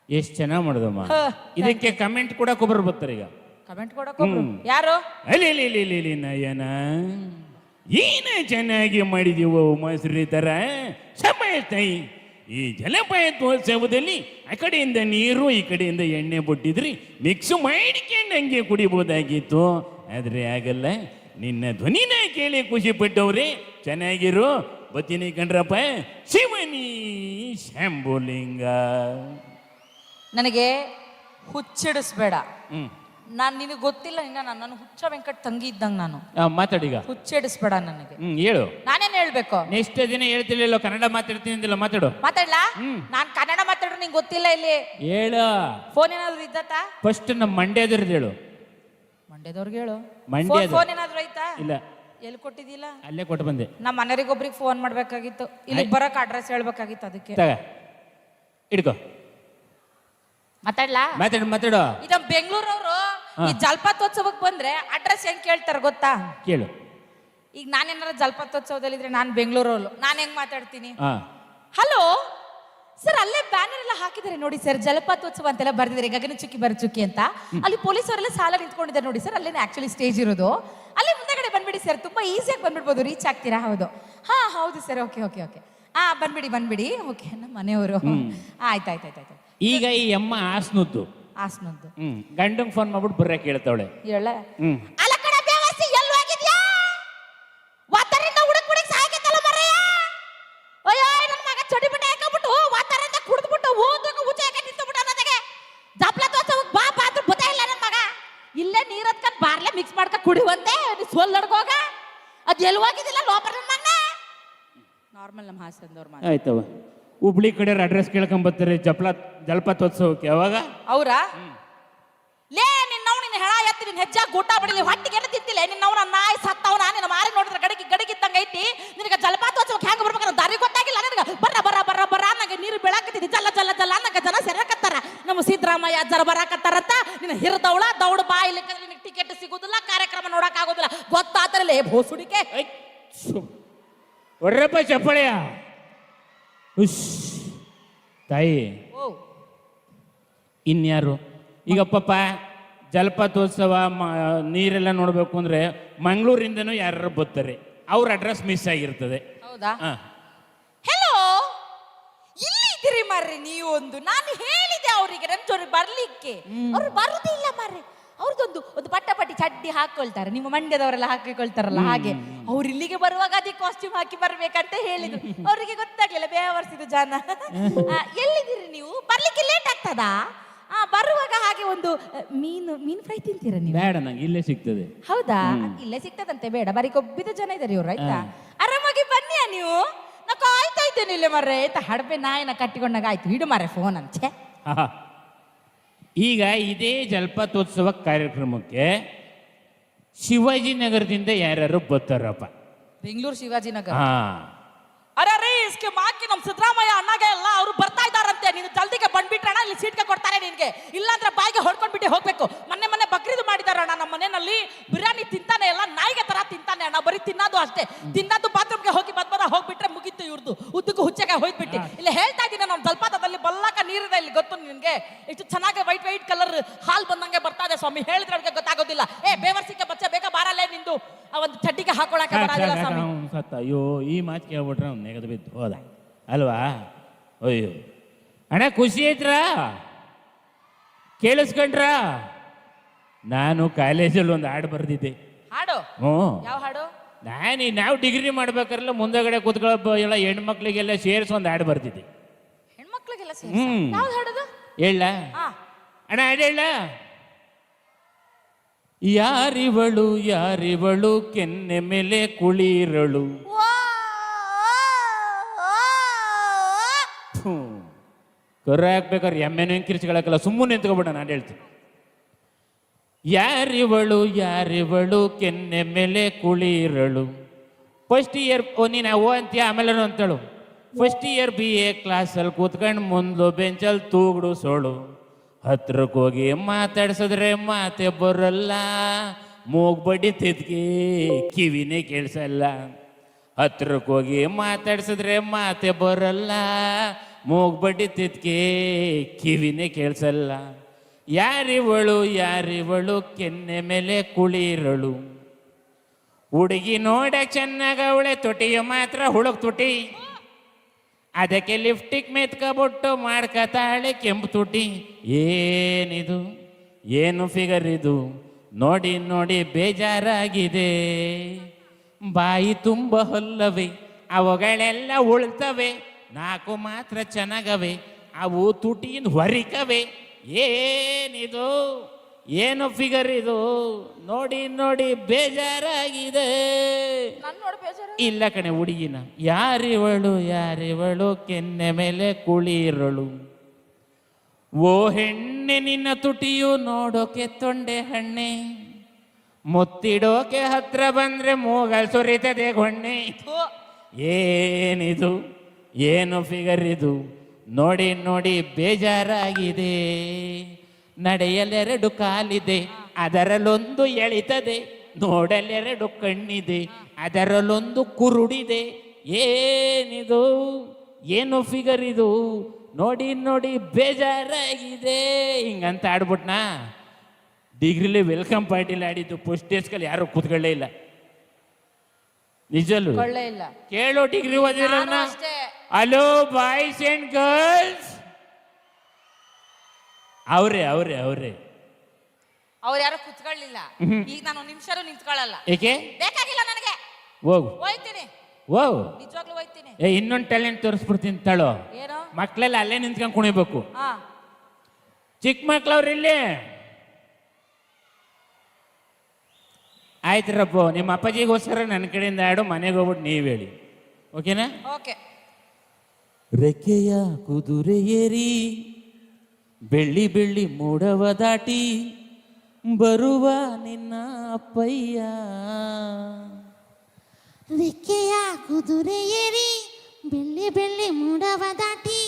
ಎಷ್ಟು ಚೆನ್ನಾಗಿ ಮಾಡೋದಮ್ಮ. ಇದಕ್ಕೆ ಕಮೆಂಟ್ ಕೂಡ ಕೊಬ್ಬರು ಬರ್ತಾರೆ ಈಗ. ಕಮೆಂಟ್ ಕೊಡಕ್ಕೆ ಯಾರು? ಅಲ್ಲಿ ನಯನ ಏನ ಚೆನ್ನಾಗಿ ಮಾಡಿದೀವೋ ಮೊಸರಿ ತರ ಸಮಯ ತಾಯಿ. ಈ ಜಲಪಾತೋತ್ಸವದಲ್ಲಿ ಆ ಕಡೆಯಿಂದ ನೀರು ಈ ಕಡೆಯಿಂದ ಎಣ್ಣೆ ಬಿಟ್ಟಿದ್ರಿ ಮಿಕ್ಸ್ ಮಾಡಿಕೊಂಡು ಹಂಗೆ ಕುಡಿಬೋದಾಗಿತ್ತು. ಆದ್ರೆ ಆಗಲ್ಲ. ನಿನ್ನ ಧ್ವನಿನ ಕೇಳಿ ಖುಷಿ ಪಟ್ಟವ್ರೆ. ಚೆನ್ನಾಗಿರು. ಬತ್ತೀನಿ ಕಣ್ರಪ್ಪ. ಶಿವನಿ ಶಂಭುಲಿಂಗ. ನನಗೆ ಹುಚ್ಚಿಡಿಸ್ಬೇಡ. ನಾನು ನಿನಗೆ ಗೊತ್ತಿಲ್ಲ. ಇನ್ನ ನನ್ನ ಹುಚ್ಚ ವೆಂಕಟ್ ತಂಗಿ ಇದ್ದಂಗೆ ನಾನು. ಮಾತಾಡೀಗ. ಹುಚ್ಚಿಡಿಸ್ಬೇಡ ನನಗೆ. ಹೇಳು. ನಾನೇನ್ ಹೇಳ್ಬೇಕು? ನೆಕ್ಸ್ಟ್ ದಿನ ಹೇಳ್ತಿಲ್ಲ ಕನ್ನಡ ಮಾತಾಡ್ತೀನಿ ಅಂದಿಲ್ಲ. ಮಾತಾಡು. ಮಾತಾಡ್ಲಾ? ನಾನ್ ಕನ್ನಡ ಮಾತಾಡ್ರು ನಿಂಗೆ ಗೊತ್ತಿಲ್ಲ. ಇಲ್ಲಿ ಹೇಳು. ಫೋನ್ ಏನಾದ್ರು ಇದ್ದತ್ತಾ? ಫಸ್ಟ್ ನಮ್ಮ ಮಂಡ್ಯದವ್ರದ್ದು ಹೇಳು. ಮಂಡ್ಯದವ್ರಿಗೆ ಹೇಳು. ಮಂಡ್ಯದ ಫೋನ್ ಏನಾದ್ರು ಐತಾ? ಇಲ್ಲ. ಎಲ್ಲಿ ಕೊಟ್ಟಿದ್ದಿಲ್ಲ? ಅಲ್ಲೇ ಕೊಟ್ಟು ಬಂದೆ. ನಮ್ಮ ಮನೆಯವರಿಗೊಬ್ರಿಗೆ ಫೋನ್ ಮಾಡ್ಬೇಕಾಗಿತ್ತು. ಇಲ್ಲಿ ಬರಕ್ ಅಡ್ರೆಸ್ ಹೇಳ್ಬೇಕಾಗಿತ್ತು. ಅದಕ್ಕೆ ತಗ ಹಿಡ್ಕೋ. ಮಾತಾಡ್ಲಾ? ಮಾತಾಡು. ಇದ ಬೆಂಗಳೂರವ್ರು ಈ ಜಲಪಾತೋತ್ಸವಕ್ಕೆ ಬಂದ್ರೆ ಅಡ್ರೆಸ್ ಹೆಂಗ್ ಕೇಳ್ತಾರ ಗೊತ್ತಾ? ಕೇಳು. ಈಗ ನಾನೇನಾರ ಜಲಪಾತೋತ್ಸವದಲ್ಲಿ ಇದ್ರೆ ನಾನು ಬೆಂಗಳೂರವ್ರು, ನಾನು ಹೆಂಗ್ ಮಾತಾಡ್ತೀನಿ? ಹಾ, ಹಲೋ ಸರ್, ಅಲ್ಲೇ ಬ್ಯಾನರ್ ಎಲ್ಲ ಹಾಕಿದ್ದಾರೆ ನೋಡಿ ಸರ್, ಜಲಪಾತೋತ್ಸವ ಅಂತೆಲ್ಲ ಬರ್ದಿದ್ದಾರೆ, ಗಗನಚುಕ್ಕಿ ಬರಚುಕ್ಕಿ ಅಂತ. ಅಲ್ಲಿ ಪೊಲೀಸರೆಲ್ಲ ಸಾಲ ನಿಂತ್ಕೊಂಡಿದ್ದಾರೆ ನೋಡಿ ಸರ್. ಅಲ್ಲೇನೆ ಆಕ್ಚುಲಿ ಸ್ಟೇಜ್ ಇರೋದು. ಅಲ್ಲಿ ಮುಂದೆಗಡೆ ಬಂದ್ಬಿಡಿ ಸರ್, ತುಂಬಾ ಈಸಿಯಾಗಿ ಬಂದ್ಬಿಡ್ಬೋದು, ರೀಚ್ ಆಗ್ತೀರಾ? ಹೌದು, ಹಾ ಹೌದು ಸರ್, ಓಕೆ ಓಕೆ ಓಕೆ, ಹಾ ಬಂದ್ಬಿಡಿ, ಓಕೆ ನಮ್ಮ ಮನೆಯವರು. ಆಯ್ತಾಯ್ತಾಯ್ತಾಯ್ತು. ಈಗ ಈ ಅಮ್ಮ ಆಸ್ನುದ್ದು ಆಸ್ನದ್ದು ಗಂಡಂಗ್ ಫೋನ್ ಮಾಡ್ಬಿಟ್ಟು ಬರ್ರೆ ಕೇಳ್ತಾವಳೆ. ಹೇಳ ಹ್ಮ್ ಅಲ್ಲ ಕಣ ಬೇವಸಿ, ಎಲ್ಲಿ ಹೋಗಿದ್ಯಾ? ವಾತರಿಂದ ಹುಡುಕ್ ಹುಡುಕ್ ಸಾಕಿತ್ತಲ್ಲ ಮರೆಯ. ಅಯ್ಯೋ ನನ್ನ ಮಗ ಚಡಿ ಬಿಟ್ಟೆ ಹಾಕಬಿಟ್ಟು ವಾತರಿಂದ ಕುಡಿದ್ಬಿಟ್ಟು ಓದಕ್ಕೆ ಉಚ್ಚ ಹಾಕಿ ನಿಂತುಬಿಟ್ಟು ಅನ್ನೋದಕ್ಕೆ ಜಪ್ಲ ತೋರ್ಸೋಕ್ ಬಾ ಬಾತ್ರ ಬುದ್ಧ ಇಲ್ಲ ನನ್ನ ಮಗ. ಇಲ್ಲೇ ನೀರ್ ಹತ್ಕೊಂಡ್ ಬಾರ್ಲೆ ಮಿಕ್ಸ್ ಮಾಡ್ಕ ಕುಡಿವಂತೆ ಸೋಲ್ ನಡ್ಕೋಗ. ಅದ್ ಎಲ್ಲಿ ಹೋಗಿದ್ದಿಲ್ಲ ಲೋಪರ್ ನನ್ನ ಮಗನ. ನಾರ್ಮಲ್ ನಮ್ಮ ಹಾಸನದವ್ರ ಮಾತು. ಆಯ್ತವ, ಹುಬ್ಳಿ ಕಡೆ ಅಡ್ರೆಸ್ ಕೇಳ್ಕೊಂಬರ್ತಾರೆ ಜಲಪಾತೋತ್ಸವಕ್ಕೆ. ಅವಾಗ ಅವ್ರಾ ಲೇ ನಿನ್ನವ್ ನಿನ್ನ ಹೆಳ ಎತ್ತಿ ನಿನ್ನ ಹೆಜ್ಜಾಗ ಊಟ ಬಿಡಲಿ, ಹೊಟ್ಟಿಗೆ ಏನು ತಿಂತಿಲ್ಲ ನಿನ್ನವನ ನಾಯಿ ಸತ್ತವನ. ನಿನ್ನ ಮಾರಿ ನೋಡಿದ್ರೆ ಗಡಿಗಿದ್ದಂಗೆ ಐತಿ. ನಿನಗೆ ಜಲಪಾತೋತ್ಸವಕ್ಕೆ ಹೆಂಗೆ ಬರ್ಬೇಕಂತ ದಾರಿ ಗೊತ್ತಾಗಿಲ್ಲ ನನಗೆ. ಬರ್ರ ನಂಗೆ ನೀರು ಬೀಳಾಕತ್ತಿದ್ದಿ ಜಲ್ಲ ನಂಗೆ ಜನ ಸೇರಕತ್ತಾರ. ನಮ್ಮ ಸಿದ್ದರಾಮಯ್ಯ ಅಜ್ಜರ ಬರಾಕತ್ತಾರಂತ. ನಿನ್ನ ಹಿರಿದವಳ ದೌಡ್ ಬಾ, ಇಲ್ಲಿಕ್ಕಂದ್ರೆ ನಿನಗೆ ಟಿಕೆಟ್ ಸಿಗುದಿಲ್ಲ, ಕಾರ್ಯಕ್ರಮ ನೋಡಕ್ ಆಗೋದಿಲ್ಲ. ಗೊತ್ತಾತರಲ್ಲೇ ಭೋಸುಡಿಕೆ. ಒಡ್ರಪ್ಪ ಚಪ್ಪಳೆಯ ಹುಷ್ ತಾಯಿ. ಓ ಇನ್ಯಾರು ಈಗ ಪಾಪ ಜಲಪಾತೋತ್ಸವ ನೀರೆಲ್ಲ ನೋಡ್ಬೇಕು ಅಂದ್ರೆ ಮಂಗಳೂರಿಂದನೂ ಯಾರು ಬರ್ತಾರೆ, ಅವ್ರ ಅಡ್ರೆಸ್ ಮಿಸ್ ಆಗಿರ್ತದೆ. ಹೌದಾ? ಹಾ, ಹೆಲೋ, ಇಲ್ಲಿ ಇದ್ದೀರಿ ಮಾರ್ರಿ ನೀವು. ನಾನು ಹೇಳಿದೆ ಅವರಿಗೆ ನನ್ನ ಜೊತೆ ಬರ್ಲಿಕ್ಕೆ, ಅವ್ರು ಬರುದಿಲ್ಲ ಮಾರ್ರಿ. ಅವ್ರದ್ದೊಂದು ಪಟ್ಟಿ ಚಡ್ಡಿ ಹಾಕೊಳ್ತಾರೆ, ನಿಮ್ಮ ಮಂಡ್ಯದವರೆಲ್ಲ ಹಾಕಿಕೊಳ್ತಾರಲ್ಲ ಹಾಗೆ. ಅವ್ರು ಇಲ್ಲಿಗೆ ಬರುವಾಗ ಅದೇ ಕಾಸ್ಟ್ಯೂಮ್ ಹಾಕಿ ಬರ್ಬೇಕಂತ ಹೇಳಿದ್ರು. ಅವರಿಗೆ ಗೊತ್ತಾಗ್ಲಿಲ್ಲ, ಬೇವರ್ಸಿದ ಜನ. ಎಲ್ಲಿದ್ದೀರಿ ನೀವು? ಬರ್ಲಿಕ್ಕೆ ಲೇಟ್ ಆಗ್ತದಾ? ಬರುವಾಗ ಹಾಗೆ ಒಂದು ಮೀನು ಫ್ರೈ ತಿಂತೀರಾ ನೀವು? ಬೇಡ, ನಂಗೆ ಇಲ್ಲೇ ಸಿಗ್ತದೆ. ಹೌದಾ? ಇಲ್ಲೇ ಸಿಗ್ತದಂತೆ, ಬೇಡ. ಬರೀ ಕೊಬ್ಬಿದ ಜನ ಇದ್ದಾರೆ ಇವ್ರು. ಆಯ್ತಾ, ಆರಾಮಾಗಿ ಬನ್ನಿಯಾ ನೀವು. ನಾ ಕಾಯ್ತಾ ಇದ್ದೇನೆ ಇಲ್ಲೇ ಮರ್ರೆ. ಆಯ್ತಾ, ಹಡಬೆ ನಾಯಿನ ಕಟ್ಟಿಕೊಂಡಾಗ ಆಯ್ತು. ಇಡು ಮಾರೆ ಫೋನ್ ಅಂಚೆ. ಈಗ ಇದೇ ಜಲಪಾತೋತ್ಸವ ಕಾರ್ಯಕ್ರಮಕ್ಕೆ ಶಿವಾಜಿನಗರದಿಂದ ಯಾರ್ಯಾರು ಬರ್ತಾರಪ್ಪ? ಬೆಂಗಳೂರು ಶಿವಾಜಿನಗರ. ಹಾ, ಅರೆ ರೀ ಇಸ್ಕೆ ಮಾಕಿ ನಮ್ಮ ಸಿದ್ದರಾಮಯ್ಯ ಅಣ್ಣಗೆ ಎಲ್ಲ ಅವರು ಬರ್ತಾ ಇದ್ದಾರಂತೆ. ನೀನು ಜಲ್ದಿಗೆ ಬಂದ್ಬಿಟ್ರಣ, ಇಲ್ಲಿ ಸೀಟ್ಗೆ ಕೊಡ್ತಾರೆ ನಿನ್ಗೆ. ಇಲ್ಲಾಂದ್ರೆ ಬಾಯಿಗೆ ಹೊಡ್ಕೊಂಡ್ಬಿಟ್ಟು ಹೋಗ್ಬೇಕು. ಮೊನ್ನೆ ಬಕ್ರೀದ್ ಮಾಡಿದಾರ ಅಣ್ಣ ನಮ್ಮ ಮನೆಯಲ್ಲಿ. ಬಿರಿಯಾನಿ ತಿಂತಾನೆ ಎಲ್ಲ ನಾಯಿಗೆ ತರ ತಿಂತಾನೆ ಅಣ್ಣ. ಬರೀ ತಿನ್ನೋದು ಅಷ್ಟೇ. ತಿನ್ನೋದು ಬಾತ್ರೂಮ್ಗೆ ಹೋಗಿ ಹೋಗ್ಬಿಟ್ರೆ ಮುಗಿತ್ತು ಇವ್ರದ್ದು. ಉದ್ದಕ್ಕೂ ಹುಚ್ಚಗೆ ಹೋಯ್ಬಿಟ್ಟು. ಇಲ್ಲಿ ಹೇಳ್ತಾ ಇದ್ದೀನಿ, ನಮ್ಮ ಜಲಪಾತದಲ್ಲಿ ಬಲ್ಲಕ ನೀರಿದೆ ಇಲ್ಲಿ, ಗೊತ್ತು ನಿನ್ಗೆ? ಎಷ್ಟು ಚೆನ್ನಾಗಿ ವೈಟ್ ಕಲರ್ ಹಾಲ್ ಬಂದಂಗೆ ಬರ್ತಾ ಇದೆ ಸ್ವಾಮಿ. ಹೇಳಿದ್ರೆ ಅವ್ರಿಗೆ ಗೊತ್ತಾಗೋದಿಲ್ಲ. ಬೇವರ್ಸಿಕೆ ಬಚ್ಚೆ ಬೇಗ ಬಾರಲ್ಲೇ ನಿಂದು ಆ ಒಂದು ಚಡ್ಡಿಗೆ ಹಾಕೊಳಕ್ಕೆ ಬರೋದಿಲ್ಲ ಸ್ವಾಮಿ. ಸತ್ತ. ಅಯ್ಯೋ, ಈ ಮಾತು ಕೇಳ್ಬಿಟ್ರೆ ಅವ್ನು ನೆಗದು ಬಿದ್ದು ಹೋದ ಅಲ್ವಾ? ಅಯ್ಯೋ ಅಣ್ಣ, ಖುಷಿ ಐತ್ರಾ? ಕೇಳಿಸ್ಕೊಂಡ್ರ? ನಾನು ಕಾಲೇಜಲ್ಲಿ ಒಂದು ಹಾಡು ಬರ್ದಿದ್ದೆ. ಹಾಡು? ಹ್ಞೂ. ಯಾವ ಹಾಡು? ನಾವು ಡಿಗ್ರಿ ಮಾಡ್ಬೇಕಾರಲ್ಲ ಮುಂದಗಡೆ ಕೂತ್ಕೊಳ್ಳೋ ಎಲ್ಲ ಹೆಣ್ಮಕ್ಳಿಗೆಲ್ಲ ಸೇರಿಸಿ ಒಂದು ಹಾಡು ಬರ್ತಿದ್ದೆ. ಹೆಣ್ಮಕ್ಳಿಗೆಲ್ಲ ಹ್ಮ್. ಯಾವ್ದು ಹಾಡೋದು? ಹೇಳ ಅಣ್ಣ, ಹಾಡು ಹೇಳ. ಯಾರಿವಳು ಕೆನ್ನೆ ಮೇಲೆ ಕುಳಿರಳು. ಕರ ಹಾಕ್ಬೇಕಾದ್ರೆ ಎಮ್ಮೆನೂ ಕಿರ್ಚಿಗಳಕ್ಕಲ್ಲ, ಸುಮ್ಮನೆ ನಿಂತ್ಕೊಬಿಡ. ನಾನು ಹೇಳ್ತೀನಿ, ಯಾರಿವಳು ಕೆನ್ನೆ ಮೇಲೆ ಕುಳಿರಳು. ಫಸ್ಟ್ ಇಯರ್ ನೀನು ಓ ಅಂತೀಯ, ಆಮೇಲೆ ಅಂತೇಳು. ಫಸ್ಟ್ ಇಯರ್ BA ಕ್ಲಾಸಲ್ಲಿ ಕೂತ್ಕೊಂಡು ಮುಂದ್ಲು ಬೆಂಚಲ್ಲಿ ತೂಗುಡು ಸೋಳು. ಹತ್ರಕ್ಕೆ ಹೋಗಿ ಮಾತಾಡ್ಸಿದ್ರೆ ಮಾತೆ ಬರಲ್ಲ, ಮೂಗ್ ಬಡಿತಿದ್ಗೆ ಕಿವಿನೇ ಕೇಳಿಸಲ್ಲ. ಹತ್ರಕ್ಕೆ ಹೋಗಿ ಮಾತಾಡ್ಸಿದ್ರೆ ಮಾತೆ ಬರಲ್ಲ, ಮೂಗ್ ಬಡಿತಿದ್ಗೆ ಕಿವಿನೇ ಕೇಳಿಸಲ್ಲ. ಯಾರಿವಳು ಕೆನ್ನೆ ಮೇಲೆ ಕುಳಿರಳು. ಹುಡುಗಿ ನೋಡಕ್ ಚೆನ್ನಾಗ ಅವಳೆ, ತುಟಿಯು ಮಾತ್ರ ಹುಳುಕ್ ತುಟಿ. ಅದಕ್ಕೆ ಲಿಫ್ಟಿಕ್ ಮೆತ್ಕೊಬಿಟ್ಟು ಮಾಡ್ಕತಾಳೆ ಕೆಂಪು ತುಟಿ. ಏನಿದು, ಏನು ಫಿಗರ್ ಇದು, ನೋಡಿ ಬೇಜಾರಾಗಿದೆ. ಬಾಯಿ ತುಂಬ ಹೊಲ್ಲವೆ, ಅವುಗಳೆಲ್ಲ ಉಳ್ತವೆ. 4 ಮಾತ್ರ ಚೆನ್ನಾಗವೆ, ಅವು ತುಟಿಯಿಂದ ಹೊರಿಕವೆ. ಏನಿದು, ಏನು ಫಿಗರ್ ಇದು, ನೋಡಿ ಬೇಜಾರಾಗಿದೆ. ಇಲ್ಲ ಕಣೆ ಹುಡುಗಿನ. ಯಾರಿವಳು ಕೆನ್ನೆ ಮೇಲೆ ಕುಳಿರಳು. ಓ ಹೆಣ್ಣೆ, ನಿನ್ನ ತುಟಿಯು ನೋಡೋಕೆ ತೊಂಡೆ ಹಣ್ಣೆ. ಮುತ್ತಿಡೋಕೆ ಹತ್ರ ಬಂದ್ರೆ ಮೂಗಲ್ ಸುರಿತದೆ ಗೊಣ್ಣೆ. ಏನಿದು, ಏನು ಫಿಗರ್ ಇದು, ನೋಡಿ ಬೇಜಾರಾಗಿದೆ. ನಡೆಯಲೆರಡು ಕಾಲಿದೆ, ಅದರಲ್ಲೊಂದು ಎಳಿತದೆ. ನೋಡಲೆರಡು ಕಣ್ಣಿದೆ, ಅದರಲ್ಲೊಂದು ಕುರುಡಿದೆ. ಏನಿದು, ಏನು ಫಿಗರ್ ಇದು, ನೋಡಿ ಬೇಜಾರಾಗಿದೆ. ಹಿಂಗಂತ ಆಡ್ಬಿಟ್ನಾ. ಡಿಗ್ರಿಲಿ ವೆಲ್ಕಮ್ ಪಾರ್ಟಿಲಿ ಆಡಿದ್ದು, ಫಸ್ಟ್ ಡೇಸ್ಕಲ್ಲಿ ಯಾರು ಕೂತ್ಕೊಳ್ಳೇ ಇಲ್ಲ. ನಿಜಲ್ಲೂ ಕೊಳ್ಳೇ ಇಲ್ಲ. ಕೇಳೋ ಡಿಗ್ರಿ ಓದಿರೋನ. ನಾನು ಅಷ್ಟೇ. Hello boys and girls. ಅವ್ರೆ ಅವ್ರು ಯಾರು ಕುತ್ಕೊಳ್ಳಿಲ್ಲ. ಈಗ ನಾನು ನಿಮಿಷನೂ ನಿಂತ್ಕೊಳ್ಳಲ್ಲ. ಏಕೆ? ಬೇಕಾಗಿಲ್ಲ ನನಗೆ. ಹೋಗು ಹೋಯ್ತೀನಿ, ಹೋಗು. ನಿಜವಾಗ್ಲೂ ಹೋಯ್ತೀನಿ. ಇನ್ನೊಂದು ಟ್ಯಾಲೆಂಟ್ ತೋರಿಸ್ಬಿಡ್ತೀನಿ ತಳೋ. ಏನು? ಮಕ್ಳೆಲ್ಲ ಅಲ್ಲೇ ನಿಂತ್ಕೊಂಡು ಕುಣಿಬೇಕು. ಹಾ, ಚಿಕ್ಕ ಮಕ್ಳವ್ರು ಇಲ್ಲಿ. ಆಯ್ತ್ರಪ್ಪ, ನಿಮ್ಮ ಅಪ್ಪಾಜಿಗೋಸ್ಕರ ನನ್ನ ಕಡೆಯಿಂದ ಆಡು, ಮನೆಗೆ ಹೋಗ್ಬಿಟ್ಟು ನೀವು ಹೇಳಿ. ಓಕೆನಾ? ಓಕೆ. ರೆಕ್ಕೆಯ ಕುದುರೆ ಏರಿ ಬೆಳ್ಳಿ ಬೆಳ್ಳಿ ಮೂಡವ ದಾಟಿ ಬರುವ ನಿನ್ನ ಅಪ್ಪಯ್ಯ. ರೆಕ್ಕೆಯ ಕುದುರೆ ಏರಿ ಬೆಳ್ಳಿ ಬೆಳ್ಳಿ ಮೂಡವ ದಾಟಿ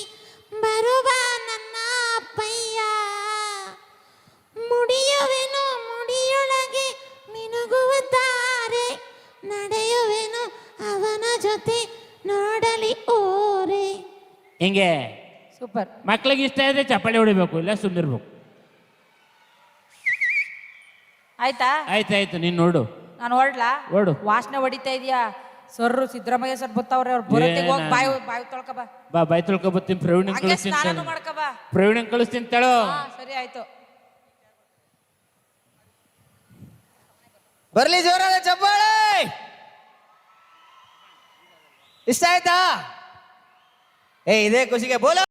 ಬರುವ ನನ್ನ ಅಪ್ಪಯ್ಯ. ಮುಡಿಯುವೆನು ಮುಡಿಯೊಳಗೆ ಮಿನುಗುವ ತಾರೆ, ನಡೆಯುವೆನು ಅವನ ಜೊತೆ ನೋಡಲಿ ಓರೆ. ಹಿಂಗೆ ಸೂಪರ್. ಮಕ್ಳಿಗೆ ಇಷ್ಟ ಇದ್ರೆ ಚಪ್ಪಾಳೆ ಹೊಡಿಬೇಕು, ಇಲ್ಲ ಸುಮ್ಮನಿರ್ಬೇಕು. ಆಯ್ತಾ? ಆಯ್ತಾಯ್ತು, ನೀನು ನೋಡು. ನಾನು ಹೊರಡ್ಲಾ? ಹೊರಡು. ವಾಸನೆ ಹೊಡಿತಾ ಇದೀಯಾ? ಸರ್ರು ಸಿದ್ದರಾಮಯ್ಯ ಸರ್ ಬರ್ತಾವ್ರೆ, ಅವ್ರು ಬರತ್ತಿಗೆ ಹೋಗಿ ಬಾಯಿ ತೊಳ್ಕ ಬಾ. ಬಾ, ಬಾಯ್ ತೊಳ್ಕೊ ಬರ್ತೀನಿ. ಪ್ರವೀಣ್ ಹಂಗೆ ಕಳಿಸ್ತೀನಿ ಸ್ನಾನನೂ ತಳು. ಮಾಡ್ಕ ಬಾ. ಪ್ರವೀಣ್ ಕಳಿಸ್ತೀನಿ ತಳೋ. ಹಾ, ಸರಿ ಆಯ್ತು. ಬರ್ಲಿ ಜೋರಾದ ಚಪ್ಪಾಳೆ. ಇಷ್ಟ ಆಯ್ತಾ? ಇದೇ ಖುಷಿಗೆ ಬೋಲ.